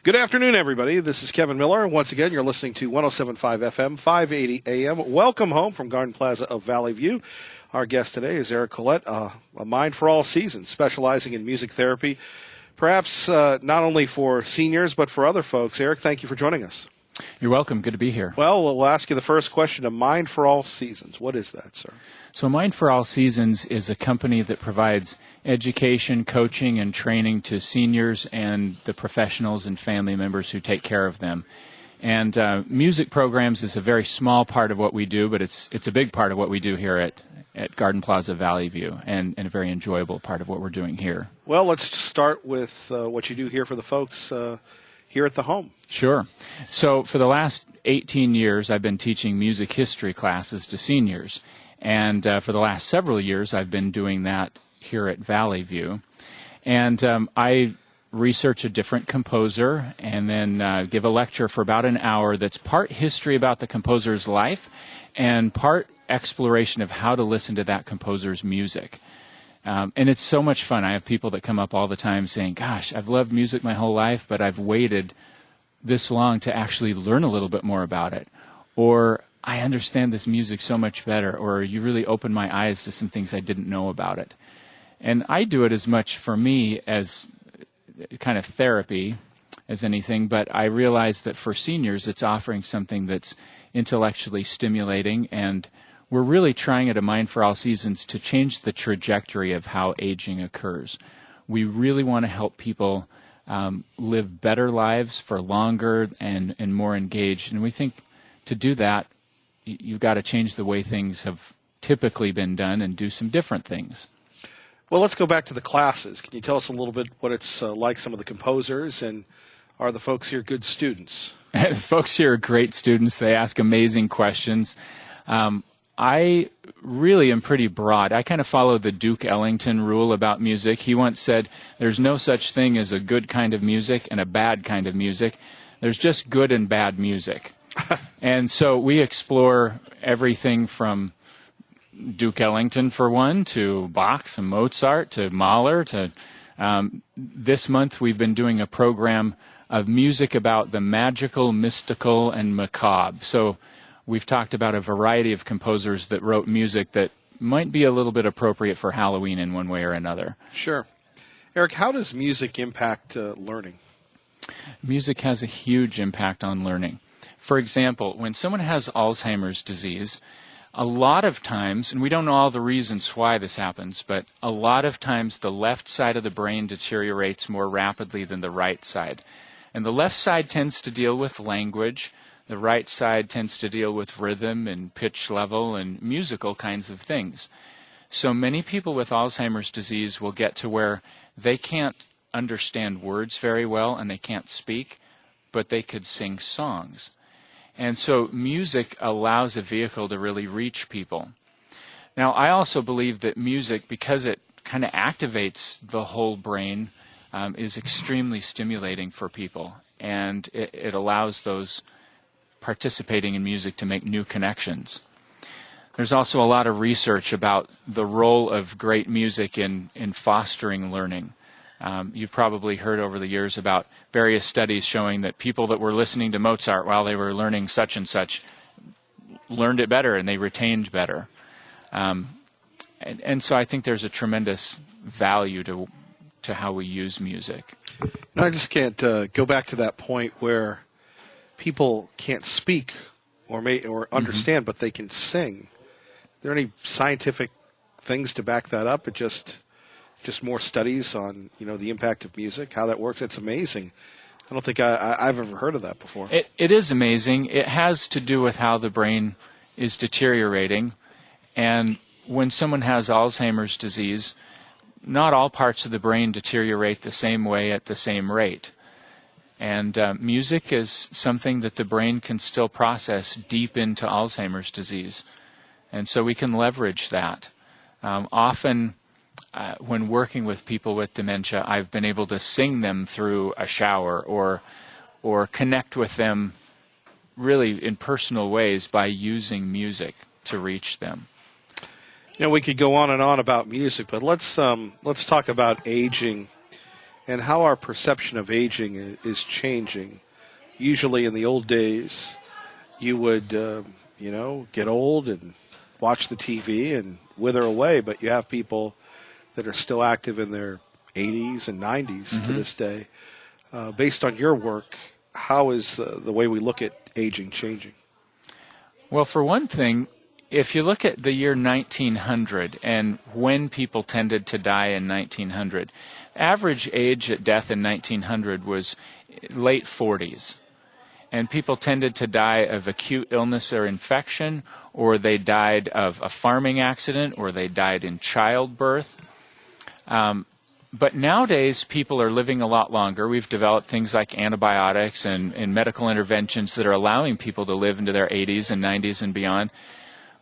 Good afternoon, everybody. This is Kevin Miller. Once again, you're listening to 107.5 FM, 580 AM. Welcome home from Garden Plaza of Valley View. Our guest today is Eric Collette, a mind for all seasons, specializing in music therapy, perhaps not only for seniors, but for other folks. Eric, thank you for joining us. You're welcome. Good to be here. Well, we'll ask you the first question. A Mind for All Seasons. What is that, sir? So Mind for All Seasons is a company that provides education, coaching, and training to seniors and the professionals and family members who take care of them. And music programs is a very small part of what we do, but it's a big part of what we do here at Garden Plaza Valley View, and a very enjoyable part of what we're doing here. Well, let's start with what you do here for the folks here at the home. Sure. So for the last 18 years, I've been teaching music history classes to seniors. And for the last several years, I've been doing that here at Valley View. And I research a different composer and then give a lecture for about an hour that's part history about the composer's life and part exploration of how to listen to that composer's music. And it's so much fun. I have people that come up all the time saying, gosh, I've loved music my whole life, but I've waited this long to actually learn a little bit more about it. Or I understand this music so much better, or you really opened my eyes to some things I didn't know about it. And I do it as much for me as kind of therapy as anything, but I realize that for seniors it's offering something that's intellectually stimulating, and we're really trying at A Mind for All Seasons to change the trajectory of how aging occurs. We really want to help people live better lives for longer and more engaged. And we think to do that, you've got to change the way things have typically been done and do some different things. Well, let's go back to the classes. Can you tell us a little bit what it's like, some of the composers, and are the folks here good students? The folks here are great students. They ask amazing questions. I really am pretty broad. I kind of follow the Duke Ellington rule about music. He once said, there's no such thing as a good kind of music and a bad kind of music. There's just good and bad music. And so we explore everything from Duke Ellington, for one, to Bach, to Mozart, to Mahler, to this month we've been doing a program of music about the magical, mystical, and macabre. So we've talked about a variety of composers that wrote music that might be a little bit appropriate for Halloween in one way or another. Sure. Eric, how does music impact learning? Music has a huge impact on learning. For example, when someone has Alzheimer's disease, a lot of times, and we don't know all the reasons why this happens, but a lot of times the left side of the brain deteriorates more rapidly than the right side. And the left side tends to deal with language. The right side tends to deal with rhythm and pitch level and musical kinds of things. So many people with Alzheimer's disease will get to where they can't understand words very well and they can't speak, but they could sing songs. And so music allows a vehicle to really reach people. Now, I also believe that music, because it kind of activates the whole brain, is extremely stimulating for people. And it allows those participating in music to make new connections. There's also a lot of research about the role of great music in fostering learning. You've probably heard over the years about various studies showing that people that were listening to Mozart while they were learning such and such learned it better and they retained better. And so I think there's a tremendous value to how we use music. No, I just can't go back to that point where people can't speak or understand, but they can sing. Are there any scientific things to back that up? It just more studies on the impact of music, how that works. It's amazing. I don't think I've ever heard of that before. It is amazing. It has to do with how the brain is deteriorating. And when someone has Alzheimer's disease, not all parts of the brain deteriorate the same way at the same rate. And music is something that the brain can still process deep into Alzheimer's disease. And so we can leverage that. Often, when working with people with dementia, I've been able to sing them through a shower or connect with them really in personal ways by using music to reach them. We could go on and on about music, but let's talk about aging and how our perception of aging is changing. Usually in the old days, you would, get old and watch the TV and wither away, but you have people that are still active in their 80s and 90s to this day. Based on your work, how is the way we look at aging changing? Well, for one thing, if you look at the year 1900 and when people tended to die in 1900, average age at death in 1900 was late 40s. And people tended to die of acute illness or infection, or they died of a farming accident, or they died in childbirth. But nowadays, people are living a lot longer. We've developed things like antibiotics and medical interventions that are allowing people to live into their 80s and 90s and beyond.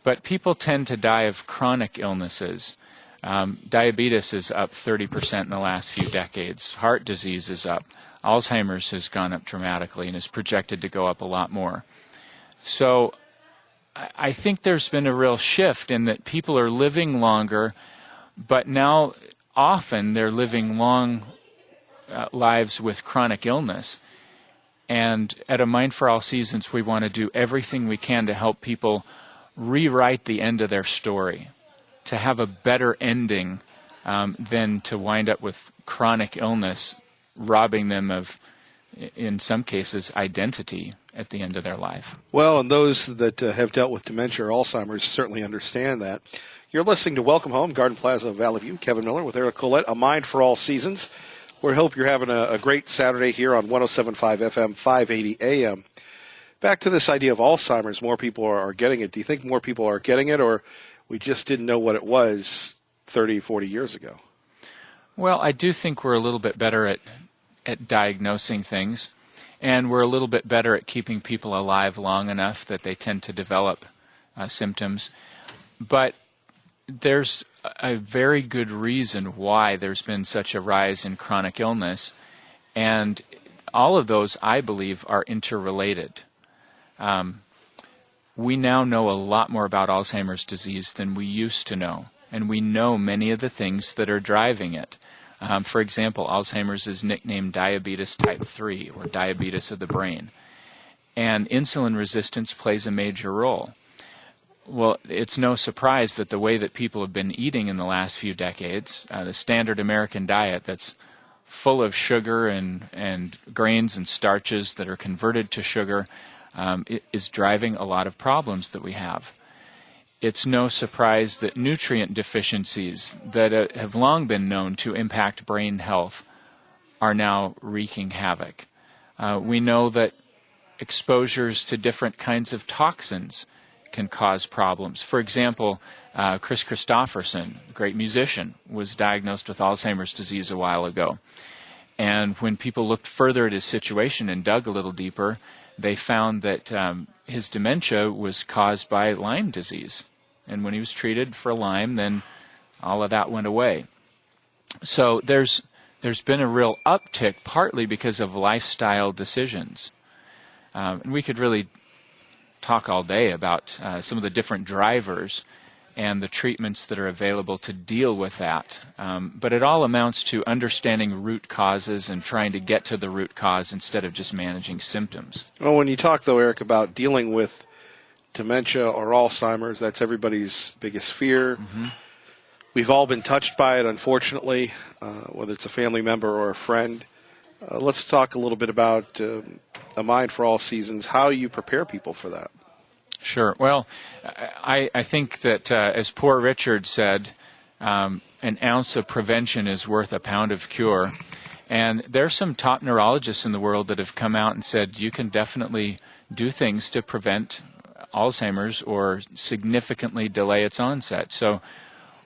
But people tend to die of chronic illnesses. Diabetes is up 30% in the last few decades. Heart disease is up. Alzheimer's has gone up dramatically and is projected to go up a lot more. So I think there's been a real shift in that people are living longer, but now often they're living long lives with chronic illness. And at A Mind for All Seasons, we want to do everything we can to help people rewrite the end of their story, to have a better ending than to wind up with chronic illness, robbing them of, in some cases, identity at the end of their life. Well, and those that have dealt with dementia or Alzheimer's certainly understand that. You're listening to Welcome Home, Garden Plaza, Valley View. Kevin Miller with Eric Colette, A Mind for All Seasons. We hope you're having a great Saturday here on 107.5 FM, 580 AM. Back to this idea of Alzheimer's, more people are getting it. Do you think more people are getting it, or we just didn't know what it was 30, 40 years ago? Well, I do think we're a little bit better at diagnosing things, and we're a little bit better at keeping people alive long enough that they tend to develop symptoms. But there's a very good reason why there's been such a rise in chronic illness, and all of those, I believe, are interrelated. We now know a lot more about Alzheimer's disease than we used to know, and we know many of the things that are driving it. For example, Alzheimer's is nicknamed diabetes type 3, or diabetes of the brain, and insulin resistance plays a major role. Well, it's no surprise that the way that people have been eating in the last few decades, the standard American diet that's full of sugar and grains and starches that are converted to sugar, is driving a lot of problems that we have. It's no surprise that nutrient deficiencies that have long been known to impact brain health are now wreaking havoc. We know that exposures to different kinds of toxins can cause problems. For example, Chris Christopherson, a great musician, was diagnosed with Alzheimer's disease a while ago. And when people looked further at his situation and dug a little deeper, they found that his dementia was caused by Lyme disease. And when he was treated for Lyme, then all of that went away. So there's been a real uptick, partly because of lifestyle decisions. And we could really talk all day about some of the different drivers and the treatments that are available to deal with that. But it all amounts to understanding root causes and trying to get to the root cause instead of just managing symptoms. Well, when you talk, though, Eric, about dealing with dementia or Alzheimer's, that's everybody's biggest fear. Mm-hmm. We've all been touched by it, unfortunately, whether it's a family member or a friend. Let's talk a little bit about A Mind for All Seasons, how you prepare people for that. Sure. Well, I think that, as Poor Richard said, an ounce of prevention is worth a pound of cure. And there are some top neurologists in the world that have come out and said you can definitely do things to prevent Alzheimer's or significantly delay its onset. So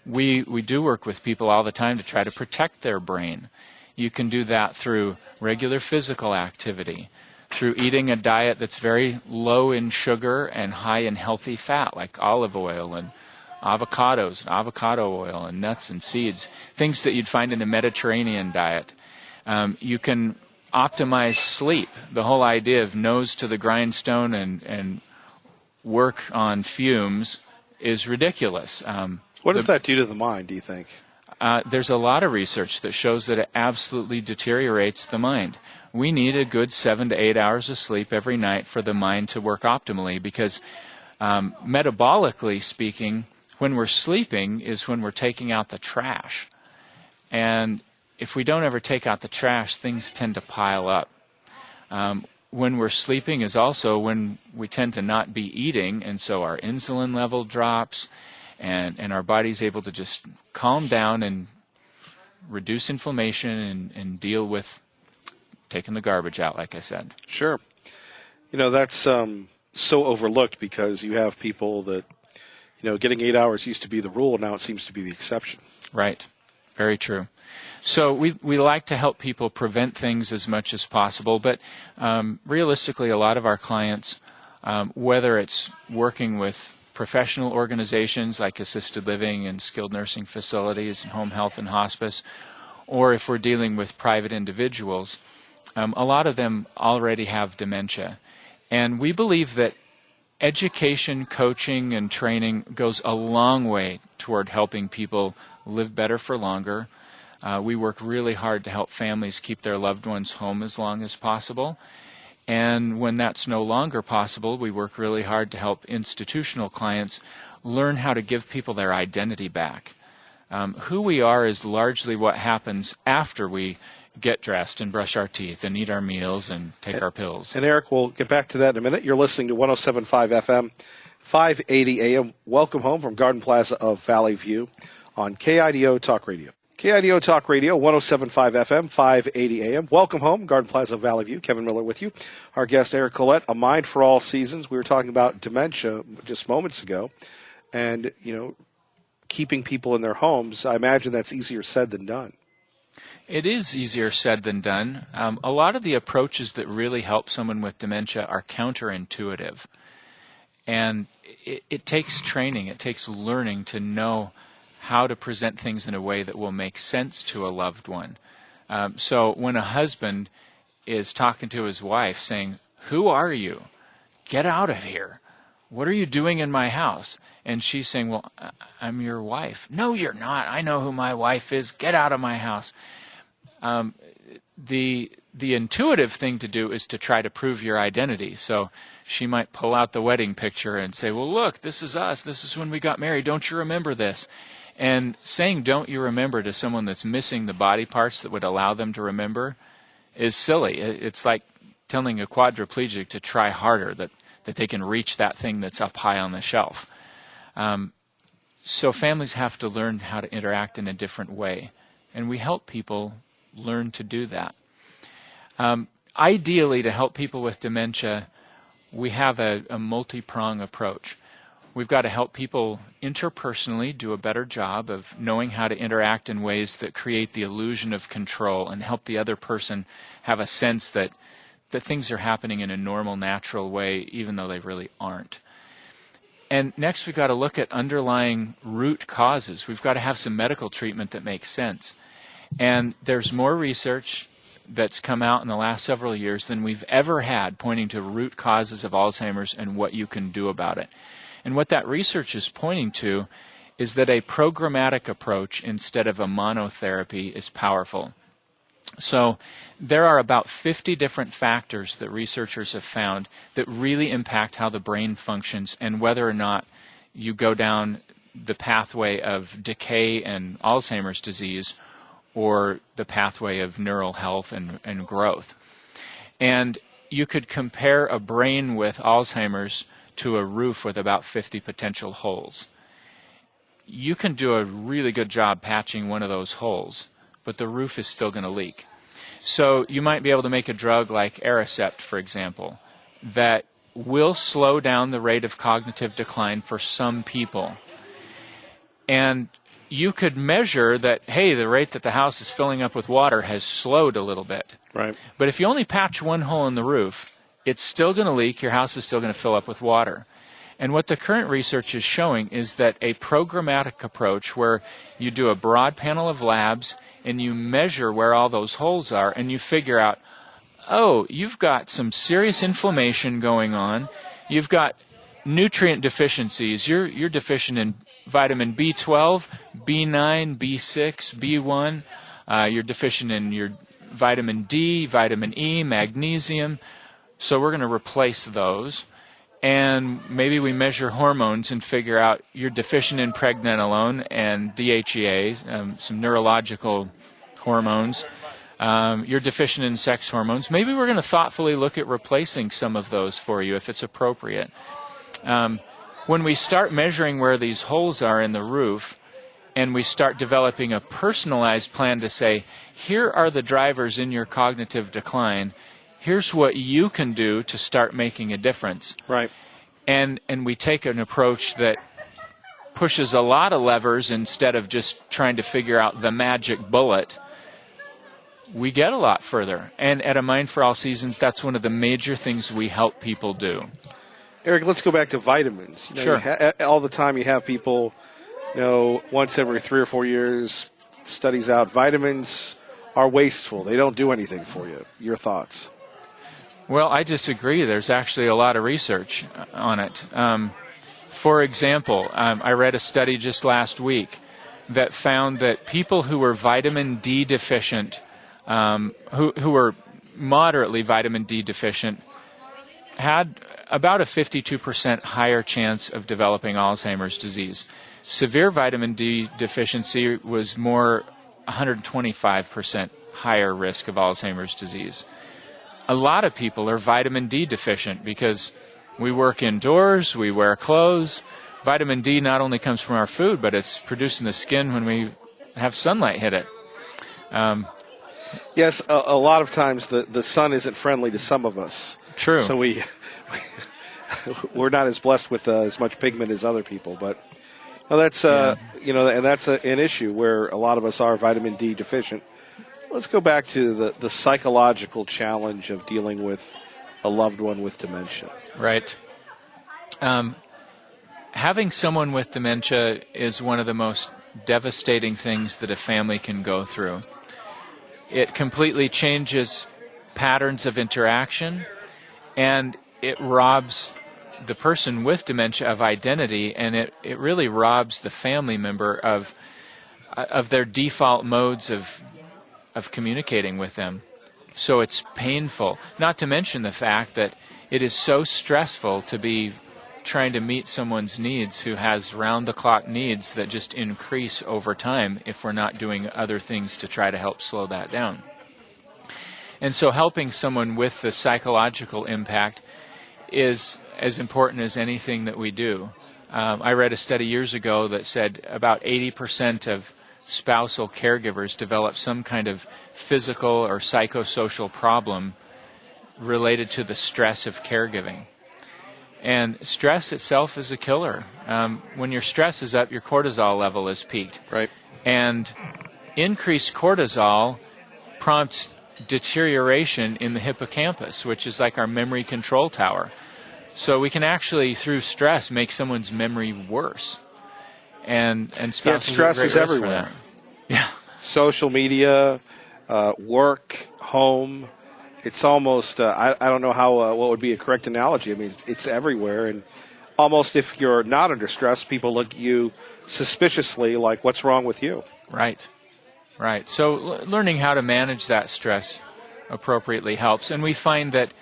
we do work with people all the time to try to protect their brain. You can do that through regular physical activity, through eating a diet that's very low in sugar and high in healthy fat, like olive oil and avocados, and avocado oil, and nuts and seeds, things that you'd find in a Mediterranean diet. You can optimize sleep. The whole idea of nose to the grindstone and work on fumes is ridiculous. What does that do to the mind, do you think? There's a lot of research that shows that it absolutely deteriorates the mind. We need a good 7 to 8 hours of sleep every night for the mind to work optimally, because metabolically speaking, when we're sleeping is when we're taking out the trash. And if we don't ever take out the trash, things tend to pile up. When we're sleeping is also when we tend to not be eating, and so our insulin level drops, and our body's able to just calm down and reduce inflammation and deal with taking the garbage out, like I said. Sure. That's so overlooked, because you have people that, getting 8 hours used to be the rule. Now it seems to be the exception. Right. Very true. So we like to help people prevent things as much as possible, but realistically, a lot of our clients, whether it's working with professional organizations like assisted living and skilled nursing facilities and home health and hospice, or if we're dealing with private individuals, a lot of them already have dementia. And we believe that education, coaching, and training goes a long way toward helping people live better for longer. We work really hard to help families keep their loved ones home as long as possible. And when that's no longer possible, we work really hard to help institutional clients learn how to give people their identity back. Who we are is largely what happens after we get dressed and brush our teeth and eat our meals and take our pills. And Eric, we'll get back to that in a minute. You're listening to 107.5 FM, 580 AM. Welcome home from Garden Plaza of Valley View on KIDO Talk Radio. KIDO Talk Radio, 107.5 FM, 580 AM. Welcome home, Garden Plaza, Valley View. Kevin Miller with you. Our guest, Eric Collette, A Mind for All Seasons. We were talking about dementia just moments ago. And, keeping people in their homes, I imagine that's easier said than done. It is easier said than done. A lot of the approaches that really help someone with dementia are counterintuitive. And it takes training. It takes learning to know how to present things in a way that will make sense to a loved one. So when a husband is talking to his wife saying, "Who are you? Get out of here. What are you doing in my house?" And she's saying, "Well, I'm your wife." "No, you're not. I know who my wife is. Get out of my house." The intuitive thing to do is to try to prove your identity. So she might pull out the wedding picture and say, "Well, look, this is us. This is when we got married. Don't you remember this?" And saying "don't you remember" to someone that's missing the body parts that would allow them to remember is silly. It's like telling a quadriplegic to try harder, that they can reach that thing that's up high on the shelf. So families have to learn how to interact in a different way, and we help people learn to do that. Ideally, to help people with dementia, we have a multi-prong approach. We've got to help people interpersonally do a better job of knowing how to interact in ways that create the illusion of control and help the other person have a sense that things are happening in a normal, natural way, even though they really aren't. And next, we've got to look at underlying root causes. We've got to have some medical treatment that makes sense. And there's more research that's come out in the last several years than we've ever had pointing to root causes of Alzheimer's and what you can do about it. And what that research is pointing to is that a programmatic approach instead of a monotherapy is powerful. So there are about 50 different factors that researchers have found that really impact how the brain functions and whether or not you go down the pathway of decay and Alzheimer's disease or the pathway of neural health and growth. And you could compare a brain with Alzheimer's to a roof with about 50 potential holes. You can do a really good job patching one of those holes, but the roof is still going to leak. So you might be able to make a drug like Aricept, for example, that will slow down the rate of cognitive decline for some people. And you could measure that, hey, the rate that the house is filling up with water has slowed a little bit. Right. But if you only patch one hole in the roof, it's still going to leak, your house is still going to fill up with water. And what the current research is showing is that a programmatic approach where you do a broad panel of labs and you measure where all those holes are and you figure out, oh, you've got some serious inflammation going on, you've got nutrient deficiencies. You're deficient in vitamin B12, B9, B6, B1. You're deficient in your vitamin D, vitamin E, magnesium. So we're going to replace those. And maybe we measure hormones and figure out you're deficient in pregnenolone and DHEA, some neurological hormones. You're deficient in sex hormones. Maybe we're going to thoughtfully look at replacing some of those for you if it's appropriate. When we start measuring where these holes are in the roof, and we start developing a personalized plan to say, here are the drivers in your cognitive decline. Here's what you can do to start making a difference. Right. And we take an approach that pushes a lot of levers instead of just trying to figure out the magic bullet. We get a lot further. And at A Mind for All Seasons, that's one of the major things we help people do. Eric, let's go back to vitamins. Sure. All the time you have people, once every 3 or 4 years, studies out vitamins are wasteful. They don't do anything for you. Your thoughts? Well, I disagree. There's actually a lot of research on it. For example, I read a study just last week that found that people who were vitamin D deficient, who were moderately vitamin D deficient, had about a 52% higher chance of developing Alzheimer's disease. Severe vitamin D deficiency was more 125% higher risk of Alzheimer's disease. A lot of people are vitamin D deficient because we work indoors, we wear clothes. Vitamin D not only comes from our food, but it's produced in the skin when we have sunlight hit it. Yes, a lot of times the sun isn't friendly to some of us. True. So we're not as blessed with as much pigment as other people, but that's and that's an issue where a lot of us are vitamin D deficient. Let's go back to the psychological challenge of dealing with a loved one with dementia. Right. Having someone with dementia is one of the most devastating things that a family can go through. It completely changes patterns of interaction, and it robs the person with dementia of identity, and it really robs the family member of their default modes of communicating with them. So it's painful, not to mention the fact that it is so stressful to be trying to meet someone's needs who has round-the-clock needs that just increase over time if we're not doing other things to try to help slow that down. And so helping someone with the psychological impact is as important as anything that we do. I read a study years ago that said about 80% of spousal caregivers develop some kind of physical or psychosocial problem related to the stress of caregiving. And stress itself is a killer. When your stress is up, your cortisol level is peaked. Right. And increased cortisol prompts deterioration in the hippocampus, which is like our memory control tower. So we can actually, through stress, make someone's memory worse. And stress is everywhere. Yeah. Social media, work, home. It's almost, I don't know what would be a correct analogy. I mean, it's everywhere. And almost if you're not under stress, people look at you suspiciously like, what's wrong with you? Right. Right. So learning how to manage that stress appropriately helps. And we find that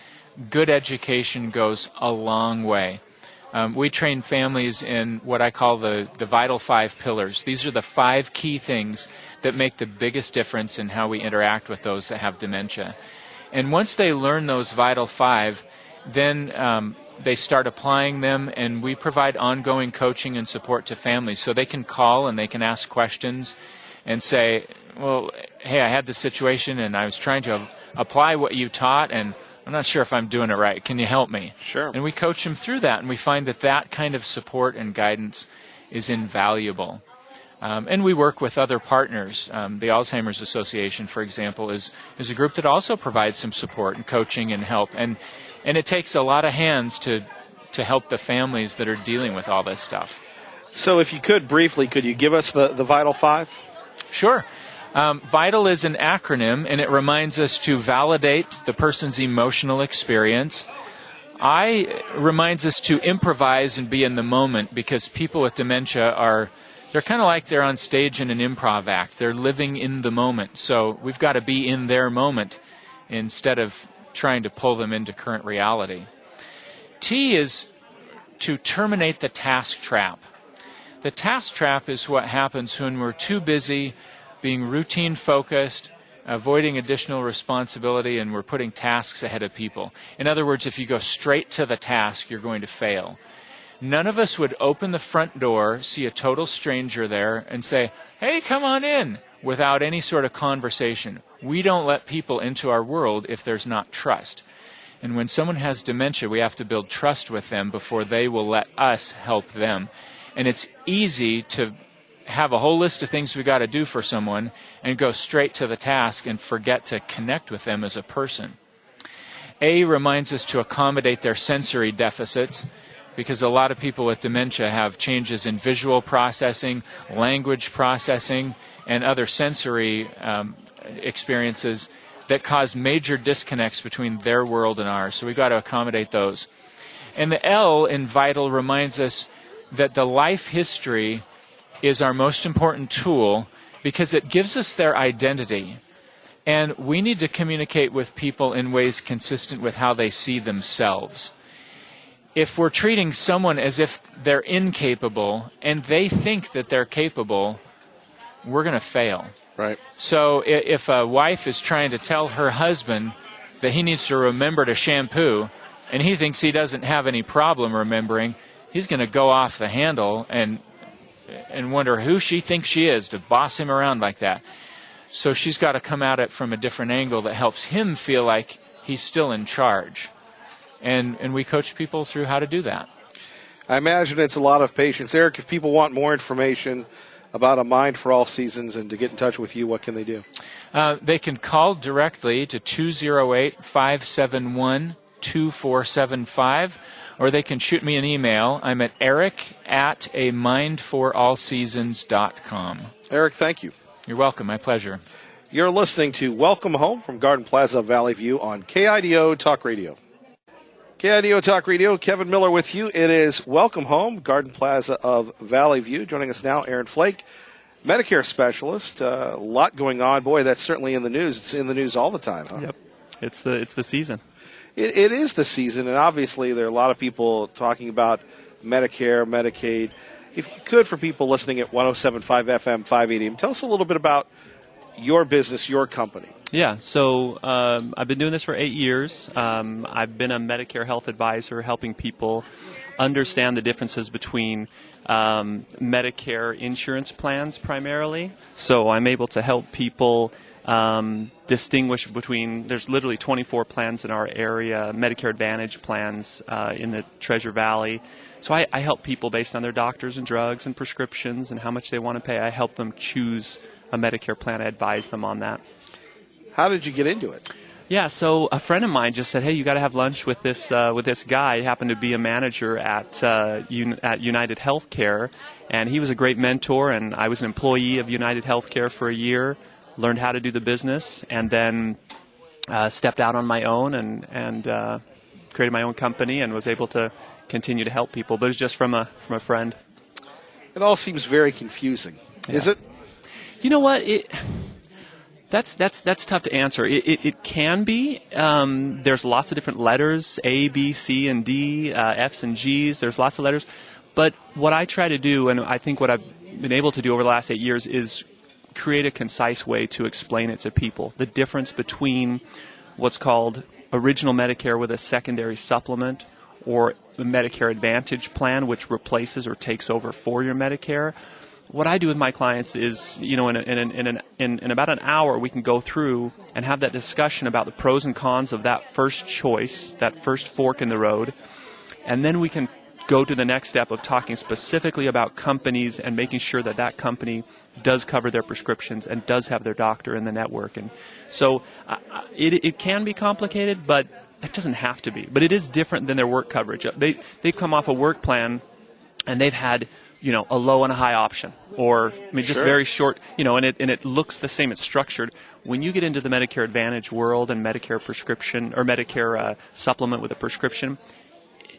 good education goes a long way. We train families in what I call the Vital 5 pillars. These are the 5 key things that make the biggest difference in how we interact with those that have dementia. And once they learn those Vital 5, then they start applying them, and we provide ongoing coaching and support to families. So they can call and they can ask questions and say, well, hey, I had this situation and I was trying to apply what you taught, and I'm not sure if I'm doing it right. Can you help me? Sure. And we coach them through that, and we find that kind of support and guidance is invaluable. And we work with other partners. The Alzheimer's Association, for example, is a group that also provides some support and coaching and help. And it takes a lot of hands to help the families that are dealing with all this stuff. So if you could, briefly, could you give us the Vital 5? Sure. VITAL is an acronym, and it reminds us to validate the person's emotional experience, I reminds us to improvise and be in the moment, because people with dementia they're kind of like they're on stage in an improv act. They're living in the moment. So we've got to be in their moment instead of trying to pull them into current reality. T is to terminate the task trap. The task trap is what happens when we're too busy being routine focused, avoiding additional responsibility, and we're putting tasks ahead of people. In other words, if you go straight to the task, you're going to fail. None of us would open the front door, see a total stranger there, and say, "Hey, come on in," without any sort of conversation. We don't let people into our world if there's not trust. And when someone has dementia, we have to build trust with them before they will let us help them. And it's easy to have a whole list of things we got to do for someone and go straight to the task and forget to connect with them as a person. A reminds us to accommodate their sensory deficits, because a lot of people with dementia have changes in visual processing, language processing, and other sensory experiences that cause major disconnects between their world and ours. So we've got to accommodate those. And the L in vital reminds us that the life history is our most important tool, because it gives us their identity. And we need to communicate with people in ways consistent with how they see themselves. If we're treating someone as if they're incapable and they think that they're capable, we're going to fail. Right. So if a wife is trying to tell her husband that he needs to remember to shampoo, and he thinks he doesn't have any problem remembering, he's going to go off the handle and wonder who she thinks she is to boss him around like that. So she's got to come at it from a different angle that helps him feel like he's still in charge. And we coach people through how to do that. I imagine it's a lot of patience. Eric, if people want more information about A Mind for All Seasons and to get in touch with you, what can they do? They can call directly to 208-571-2475, or they can shoot me an email. I'm at eric@amindforallseasons.com. Eric, thank you. You're welcome. My pleasure. You're listening to Welcome Home from Garden Plaza Valley View on KIDO Talk Radio. KIDO Talk Radio, Kevin Miller with you. It is Welcome Home, Garden Plaza of Valley View. Joining us now, Aaron Flake, Medicare specialist. A lot going on. Boy, that's certainly in the news. It's in the news all the time, huh? Yep. It's the season. It is the season, and obviously there are a lot of people talking about Medicare, Medicaid. If you could, for people listening at 107.5 FM, 580 AM, tell us a little bit about your business, your company. Yeah, so I've been doing this for 8 years. I've been a Medicare health advisor, helping people understand the differences between Medicare insurance plans primarily. So I'm able to help people distinguish between, there's literally 24 plans in our area, Medicare Advantage plans in the Treasure Valley. So I help people based on their doctors and drugs and prescriptions and how much they want to pay. I help them choose a Medicare plan. I advise them on that. How did you get into it? Yeah, so a friend of mine just said, "Hey, you got to have lunch with this guy." He happened to be a manager at United Healthcare, and he was a great mentor. And I was an employee of United Healthcare for a year, learned how to do the business, and then stepped out on my own and created my own company and was able to continue to help people. But it was just from a friend. It all seems very confusing. Yeah. Is it? You know what? That's tough to answer. It can be. There's lots of different letters, A, B, C, and D, F's and G's. There's lots of letters. But what I try to do, and I think what I've been able to do over the last 8 years, is create a concise way to explain it to people. The difference between what's called original Medicare with a secondary supplement, or the Medicare Advantage plan, which replaces or takes over for your Medicare. What I do with my clients is, in about an hour, we can go through and have that discussion about the pros and cons of that first choice, that first fork in the road, and then we can go to the next step of talking specifically about companies and making sure that that company does cover their prescriptions and does have their doctor in the network. And so it can be complicated, but it doesn't have to be. But it is different than their work coverage. They've come off a work plan, and they've had a low and a high option, or just Sure. very short, and it looks the same. It's structured. When you get into the Medicare Advantage world and Medicare prescription or Medicare supplement with a prescription,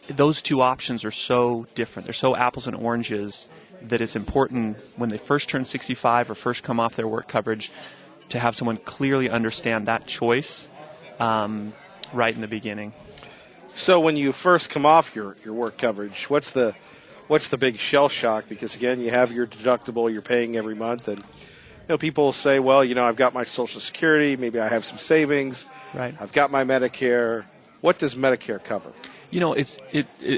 those two options are so different. They're so apples and oranges that it's important when they first turn 65 or first come off their work coverage to have someone clearly understand that choice right in the beginning. So when you first come off your work coverage, what's the big shell shock? Because again, you have your deductible you're paying every month, and people say, well, I've got my Social Security, maybe I have some savings, Right. I've got my Medicare. What does Medicare cover? It's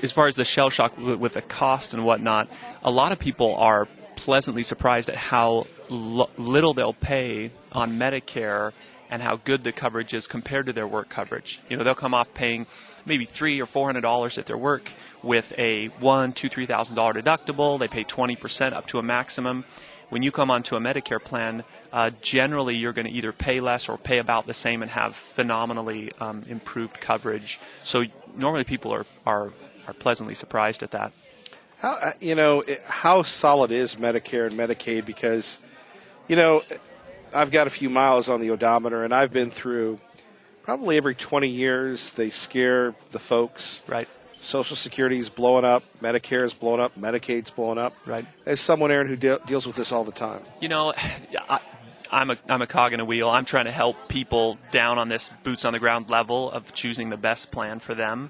as far as the shell shock with the cost and whatnot, a lot of people are pleasantly surprised at how little they'll pay on Medicare and how good the coverage is compared to their work coverage. They'll come off paying maybe $300 or $400 at their work with a $1,000, $2,000, $3,000 deductible. They pay 20% up to a maximum. When you come onto a Medicare plan, generally you're going to either pay less or pay about the same and have phenomenally improved coverage. So normally people are pleasantly surprised at that. How solid is Medicare and Medicaid? Because I've got a few miles on the odometer, and I've been through probably every 20 years they scare the folks. Right. Social Security's blowing up, Medicare's blowing up, Medicaid's blowing up. Right. As someone, Aaron, who deals with this all the time. I'm a cog in a wheel. I'm trying to help people down on this boots on the ground level of choosing the best plan for them.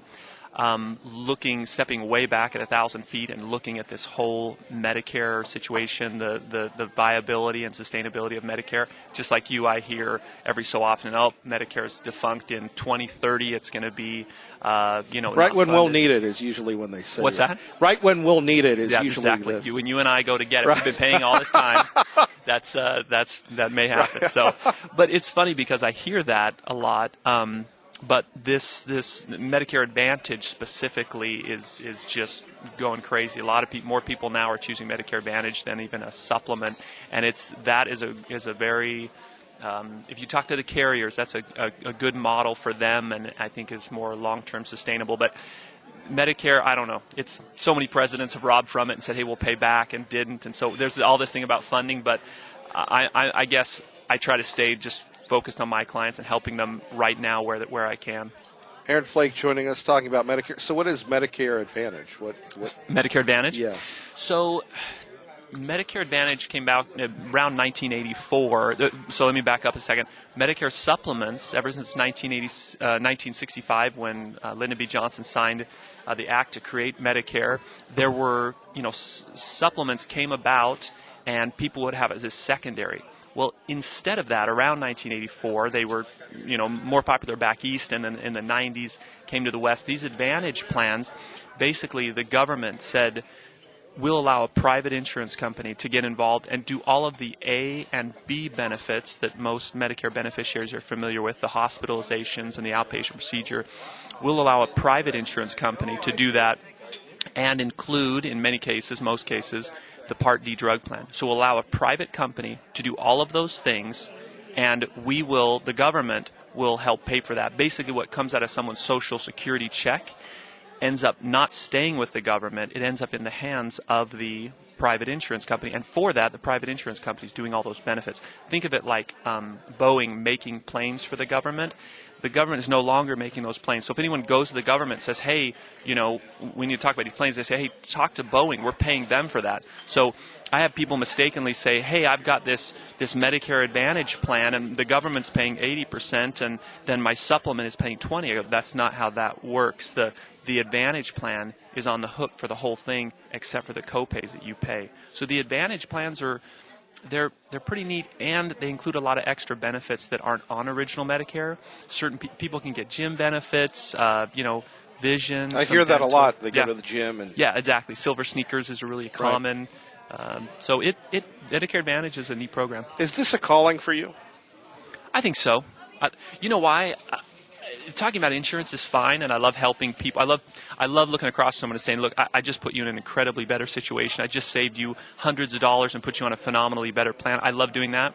Stepping way back at 1,000 feet and looking at this whole Medicare situation, the viability and sustainability of Medicare. Just like you, I hear every so often, Medicare is defunct in 2030. It's going to be, right not when we'll funded. need it is usually when they say. What's that? Right when we'll need it is Yeah, usually exactly. When you and I go to get it, we've been paying all this time. That may happen. Right. So, but it's funny because I hear that a lot. But this Medicare Advantage specifically is just going crazy. A lot of more people now are choosing Medicare Advantage than even a supplement, and that is a very if you talk to the carriers, that's a good model for them, and I think is more long-term sustainable. But Medicare, I don't know. It's so many presidents have robbed from it and said, "Hey, we'll pay back," and didn't. And so there's all this thing about funding. But I guess I try to stay just focused on my clients and helping them right now where I can. Aaron Flake joining us talking about Medicare. So what is Medicare Advantage? What? Medicare Advantage? Yes. So Medicare Advantage came out around 1984. So let me back up a second. Medicare supplements, ever since 1965, when Lyndon B. Johnson signed the act to create Medicare, there were, supplements came about and people would have it as a secondary. Well, instead of that, around 1984, they were, more popular back east, and then in the 90s came to the west. These Advantage plans, basically the government said, we'll allow a private insurance company to get involved and do all of the A and B benefits that most Medicare beneficiaries are familiar with, the hospitalizations and the outpatient procedure. We'll allow a private insurance company to do that and include, in many cases, most cases, the Part D drug plan. So we'll allow a private company to do all of those things, and the government will help pay for that. Basically what comes out of someone's Social Security check ends up not staying with the government. It ends up in the hands of the private insurance company, and for that, the private insurance company is doing all those benefits. Think of it like Boeing making planes for the government. The government is no longer making those planes. So if anyone goes to the government and says, hey, we need to talk about these planes, they say, hey, talk to Boeing. We're paying them for that. So I have people mistakenly say, hey, I've got this Medicare Advantage plan, and the government's paying 80%, and then my supplement is paying 20%. I go, that's not how that works. The Advantage plan is on the hook for the whole thing except for the copays that you pay. So the Advantage plans they're pretty neat, and they include a lot of extra benefits that aren't on original Medicare. Certain people can get gym benefits, vision. I hear that a lot. They go Yeah. to the gym and Yeah, exactly. Silver sneakers is a really common. So Medicare Advantage is a neat program. Is this a calling for you? I think so. You know why? Talking about insurance is fine, and I love helping people. I love looking across someone and saying, look, I just put you in an incredibly better situation. I just saved you hundreds of dollars and put you on a phenomenally better plan. I love doing that.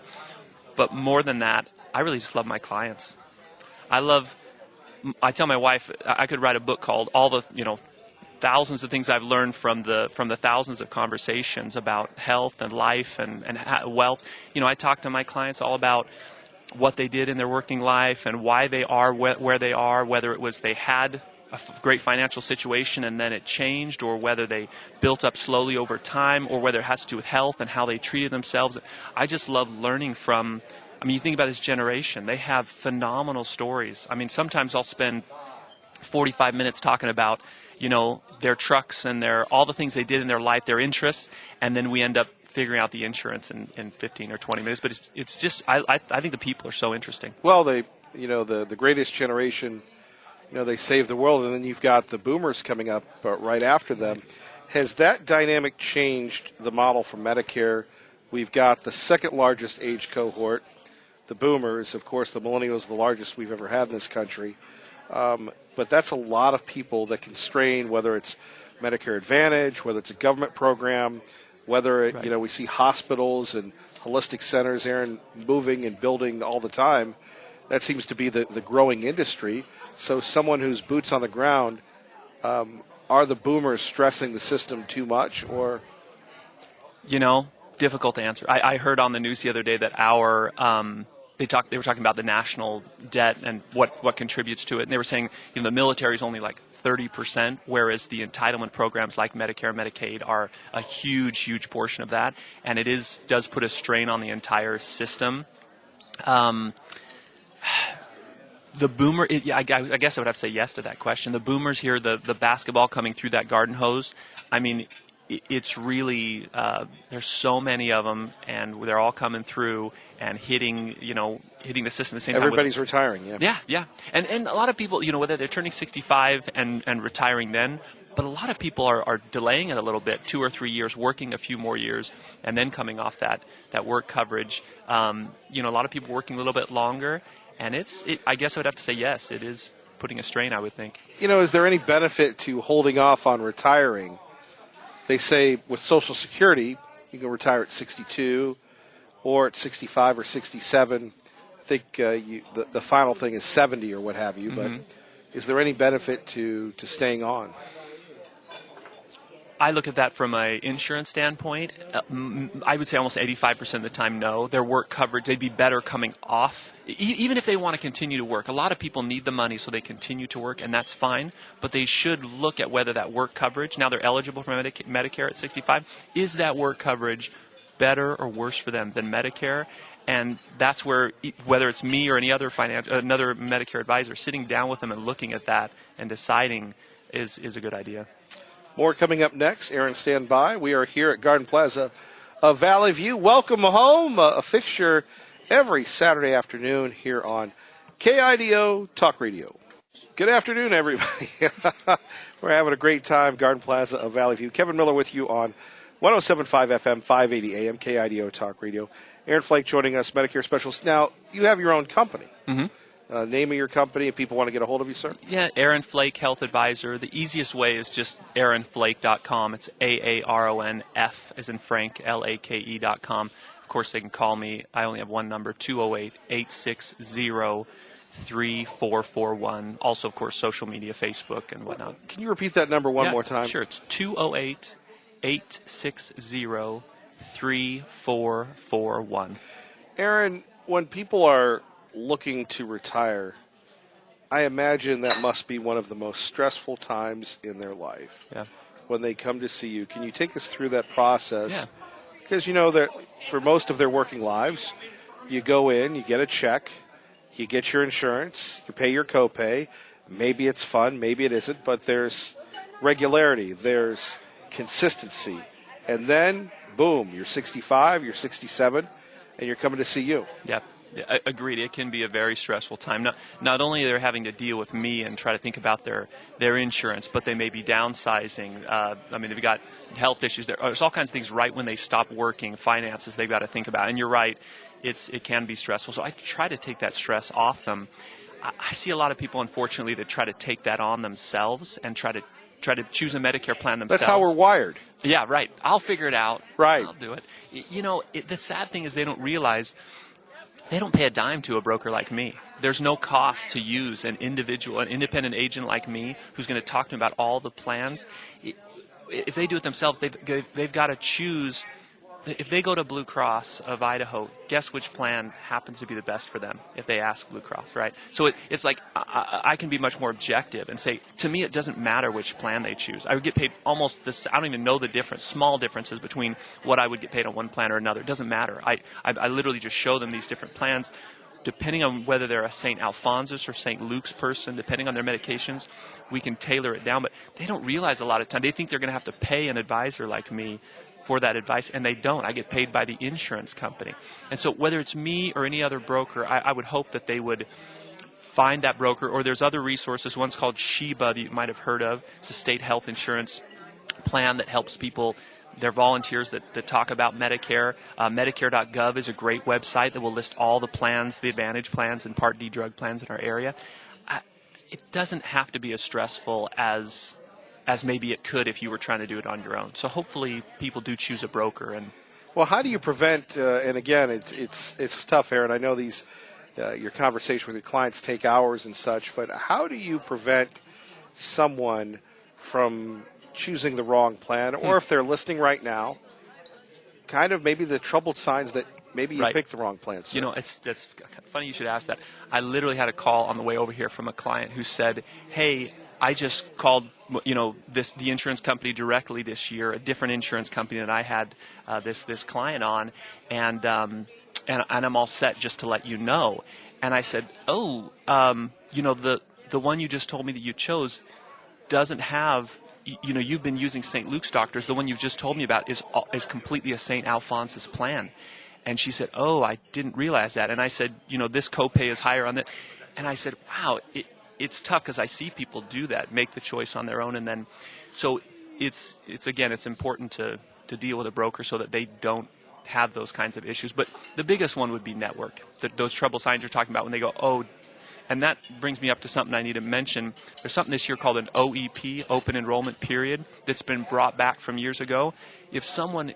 But more than that, I really just love my clients. I tell my wife I could write a book called all the, thousands of things I've learned from the thousands of conversations about health and life and wealth. I talk to my clients all about what they did in their working life and why they are where they are, whether it was they had a great financial situation and then it changed, or whether they built up slowly over time, or whether it has to do with health and how they treated themselves. I just love learning from, you think about this generation, they have phenomenal stories. Sometimes I'll spend 45 minutes talking about, their trucks and all the things they did in their life, their interests, and then we end up figuring out the insurance in 15 or 20 minutes. But it's just, I think the people are so interesting. Well, the greatest generation, they save the world, and then you've got the boomers coming up right after them. Has that dynamic changed the model for Medicare? We've got the second largest age cohort, the boomers. Of course, the millennials, the largest we've ever had in this country. But that's a lot of people that can strain, whether it's Medicare Advantage, whether it's a government program, whether we see hospitals and holistic centers, Aaron, moving and building all the time. That seems to be the growing industry. So someone who's boots on the ground, are the boomers stressing the system too much, or? Difficult to answer. I heard on the news the other day that they were talking about the national debt and what contributes to it. And they were saying, the military is only like 30%, whereas the entitlement programs like Medicare and Medicaid are a huge, huge portion of that. And it does put a strain on the entire system. The boomer, I guess I would have to say yes to that question. The boomers here, the basketball coming through that garden hose, it's really, there's so many of them, and they're all coming through and hitting the system at the same time. Everybody's retiring, yeah. Yeah. And a lot of people, whether they're turning 65 and retiring then, but a lot of people are delaying it a little bit, 2 or 3 years, working a few more years, and then coming off that work coverage. A lot of people working a little bit longer. And I guess I would have to say yes, it is putting a strain, I would think. Is there any benefit to holding off on retiring? They say with Social Security, you can retire at 62 or at 65 or 67. I think the final thing is 70 or what have you. Mm-hmm. But is there any benefit to staying on? I look at that from an insurance standpoint. I would say almost 85% of the time, no. Their work coverage, they'd be better coming off. Even if they want to continue to work. A lot of people need the money so they continue to work, and that's fine. But they should look at whether that work coverage, now they're eligible for Medicare at 65, is that work coverage better or worse for them than Medicare? And that's where, whether it's me or any other another Medicare advisor, sitting down with them and looking at that and deciding is a good idea. More coming up next. Aaron, stand by. We are here at Garden Plaza of Valley View. Welcome home, a fixture every Saturday afternoon here on KIDO Talk Radio. Good afternoon, everybody. We're having a great time, Garden Plaza of Valley View. Kevin Miller with you on 107.5 FM, 580 AM, KIDO Talk Radio. Aaron Flake joining us, Medicare Specialist. Now, you have your own company. Mm-hmm. Name of your company if people want to get a hold of you, sir? Yeah, Aaron Flake, Health Advisor. The easiest way is just aaronflake.com. It's AARONF as in Frank, LAKE.com. Of course, they can call me. I only have one number, 208-860-3441. Also, of course, social media, Facebook and whatnot. Can you repeat that number one more time? Sure. It's 208-860-3441. Aaron, when people are looking to retire, I imagine that must be one of the most stressful times in their life. Yeah. When they come to see you. Can you take us through that process? Yeah. Because that for most of their working lives, you go in, you get a check, you get your insurance, you pay your copay. Maybe it's fun, maybe it isn't, but there's regularity, there's consistency. And then, boom, you're 65, you're 67, and you're coming to see you. Yeah. Agreed. It can be a very stressful time. Not only are they having to deal with me and try to think about their insurance, but they may be downsizing. They've got health issues. There's all kinds of things right when they stop working, finances they've got to think about. And you're right, it can be stressful. So I try to take that stress off them. I see a lot of people, unfortunately, that try to take that on themselves and try to choose a Medicare plan themselves. That's how we're wired. Yeah, right. I'll figure it out. Right. I'll do it. The sad thing is they don't realize they don't pay a dime to a broker like me. There's no cost to use an independent agent like me who's going to talk to them about all the plans. If they do it themselves, they've got to choose. If they go to Blue Cross of Idaho, guess which plan happens to be the best for them if they ask Blue Cross, right? So it's like I can be much more objective and say, to me, it doesn't matter which plan they choose. I would get paid almost this. I don't even know the difference, small differences between what I would get paid on one plan or another. It doesn't matter. I literally just show them these different plans. Depending on whether they're a St. Alphonsus or St. Luke's person, depending on their medications, we can tailor it down. But they don't realize a lot of time. They think they're going to have to pay an advisor like me for that advice, and they don't. I get paid by the insurance company. And so whether it's me or any other broker, I would hope that they would find that broker, or there's other resources. One's called Sheba that you might have heard of. It's a state health insurance plan that helps people. They're volunteers that talk about Medicare. Medicare.gov is a great website that will list all the plans, the Advantage plans and Part D drug plans in our area. It doesn't have to be as stressful as maybe it could if you were trying to do it on your own. So hopefully people do choose a broker. And Well, how do you prevent? And again, it's tough, Aaron. I know these your conversation with your clients take hours and such, but how do you prevent someone from choosing the wrong plan, or if they're listening right now, kind of maybe the troubled signs that maybe you picked the wrong plan? You know, that's funny you should ask that. I literally had a call on the way over here from a client who said, "Hey, I just called, the insurance company directly this year, a different insurance company that I had this client on, and I'm all set just to let you know." And I said, "Oh, the one you just told me that you chose doesn't have." You've been using St. Luke's doctors. The one you've just told me about is completely a St. Alphonsus plan. And she said, "Oh, I didn't realize that." And I said, "This copay is higher on that." And I said, "Wow, it's tough because I see people do that, make the choice on their own." And then, so it's important to deal with a broker so that they don't have those kinds of issues. But the biggest one would be network. Those trouble signs you're talking about when they go, "Oh," and that brings me up to something I need to mention. There's something this year called an OEP, Open Enrollment Period, that's been brought back from years ago. If someone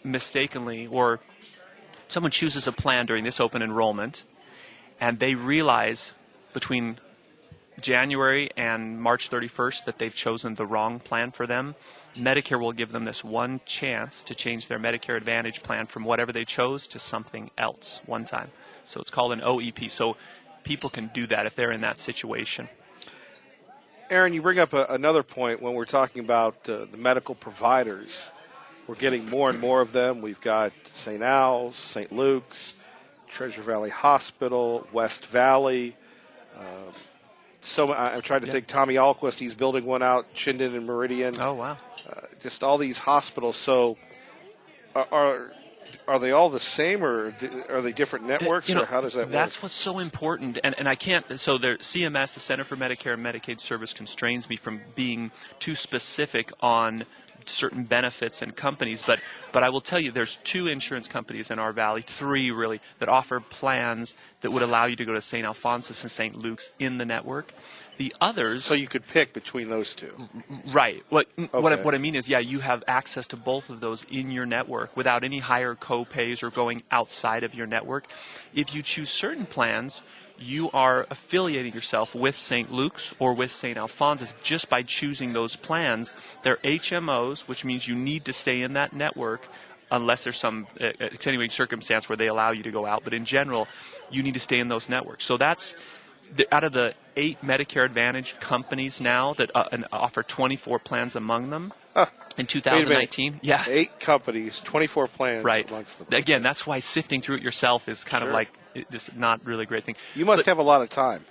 mistakenly, or someone chooses a plan during this open enrollment, and they realize between January and March 31st that they've chosen the wrong plan for them, Medicare will give them this one chance to change their Medicare Advantage plan from whatever they chose to something else one time. So it's called an OEP. So people can do that if they're in that situation. Aaron, you bring up another point when we're talking about the medical providers. We're getting more and more of them. We've got St. Al's, St. Luke's, Treasure Valley Hospital, West Valley. So I'm trying to think. Tommy Alquist, he's building one out, Chinden and Meridian. Oh, wow. Just all these hospitals. So are they all the same, or are they different networks, or how does that work? That's what's so important. And I can't, so CMS, the Center for Medicare and Medicaid Service, constrains me from being too specific on certain benefits and companies, but I will tell you there's 2 insurance companies in our valley, 3 really, that offer plans that would allow you to go to St. Alphonsus and St. Luke's in the network. The others... So you could pick between those 2. Right. What I mean is, you have access to both of those in your network without any higher co-pays or going outside of your network. If you choose certain plans, you are affiliating yourself with St. Luke's or with St. Alphonsus just by choosing those plans. They're HMOs, which means you need to stay in that network unless there's some extenuating circumstance where they allow you to go out. But in general, you need to stay in those networks. So that's out of the 8 Medicare Advantage companies now that offer 24 plans among them. In 2019, 8 companies, 24 plans amongst them. Again, that's why sifting through it yourself is kind of like just not really a great thing. You must have a lot of time.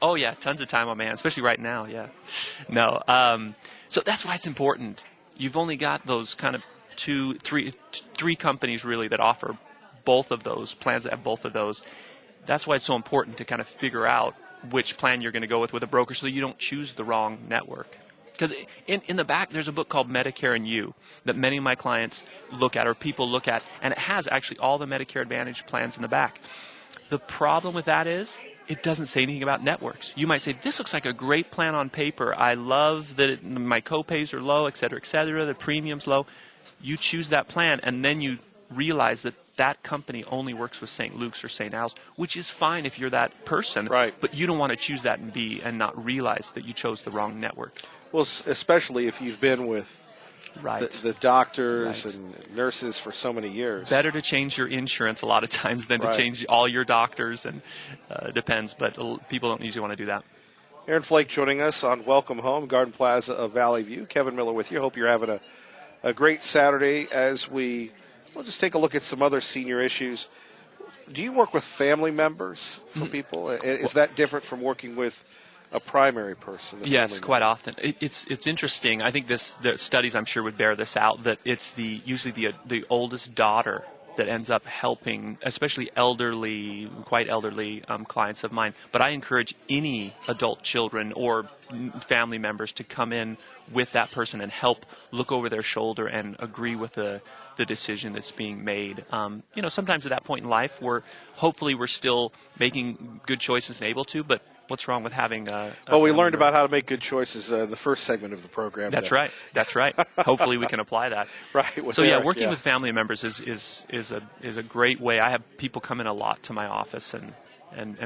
Oh yeah, tons of time on my hands, especially right now. Yeah, no. So that's why it's important. You've only got those kind of 3 companies really that offer both of those plans that have both of those. That's why it's so important to kind of figure out which plan you're going to go with a broker so that you don't choose the wrong network. Because in the back, there's a book called Medicare and You that many of my clients look at or people look at, and it has actually all the Medicare Advantage plans in the back. The problem with that is it doesn't say anything about networks. You might say, this looks like a great plan on paper. I love that my co-pays are low, et cetera, the premium's low. You choose that plan, and then you realize that that company only works with St. Luke's or St. Al's, which is fine if you're that person. Right. But you don't want to choose that and not realize that you chose the wrong network. Well, especially if you've been with Right. the doctors Right. and nurses for so many years. Better to change your insurance a lot of times than to Right. change all your doctors, and depends. But people don't usually want to do that. Aaron Flake joining us on Welcome Home, Garden Plaza of Valley View. Kevin Miller with you. Hope you're having a great Saturday as we'll just take a look at some other senior issues. Do you work with family members for people? Is that different from working with a primary person? Yes, family quite member? often. It's interesting. I think the studies, I'm sure, would bear this out, that it's usually the oldest daughter that ends up helping, especially quite elderly clients of mine. But I encourage any adult children or family members to come in with that person and help look over their shoulder and agree with the decision that's being made. Sometimes at that point in life, hopefully we're still making good choices and able to, but what's wrong with having a Well, we family learned member? about how to make good choices the first segment of the program. That's there. right. Hopefully we can apply that. Right. With So yeah, Eric, working with family members is a great way. I have people come in a lot to my office and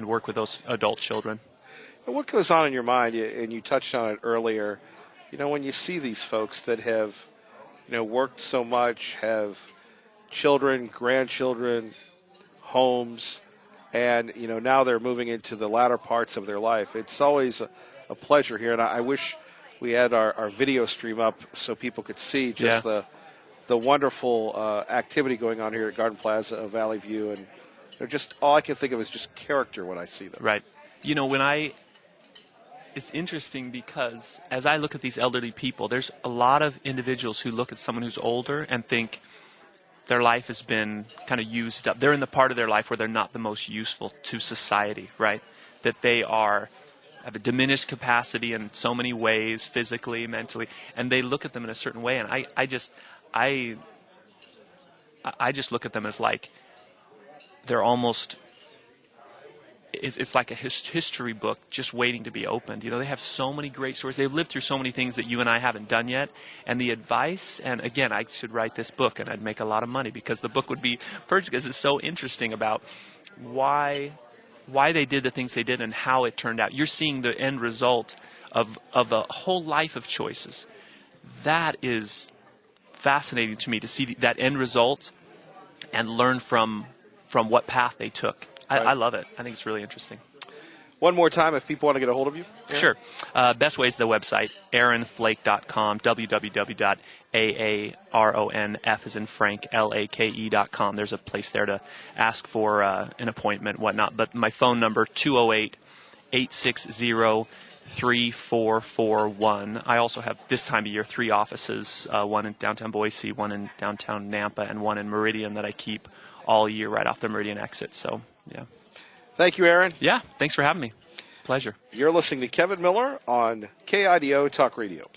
work with those adult children. And what goes on in your mind, and you touched on it earlier, when you see these folks that have, worked so much, have children, grandchildren, homes, and, now they're moving into the latter parts of their life. It's always a pleasure here, and I wish we had our video stream up so people could see just the wonderful activity going on here at Garden Plaza of Valley View, and they're just, all I can think of is just character when I see them. Right. It's interesting because as I look at these elderly people, there's a lot of individuals who look at someone who's older and think their life has been kind of used up. They're in the part of their life where they're not the most useful to society, right? That they have a diminished capacity in so many ways, physically, mentally, and they look at them in a certain way. And I just look at them as like they're almost. It's like a history book just waiting to be opened. They have so many great stories. They've lived through so many things that you and I haven't done yet. And the advice, and again, I should write this book and I'd make a lot of money because the book would be purchased because it's so interesting about why they did the things they did and how it turned out. You're seeing the end result of a whole life of choices. That is fascinating to me to see that end result and learn from what path they took. I love it. I think it's really interesting. One more time, if people want to get a hold of you. Aaron? Sure. Best way is the website, aaronflake.com, www.aaronf as in Frank, LAKE.com. There's a place there to ask for an appointment, whatnot. But my phone number, 208-860-3441. I also have, this time of year, 3 offices, one in downtown Boise, one in downtown Nampa, and one in Meridian that I keep all year right off the Meridian exit. So, yeah. Thank you, Aaron. Yeah, thanks for having me. Pleasure. You're listening to Kevin Miller on KIDO Talk Radio.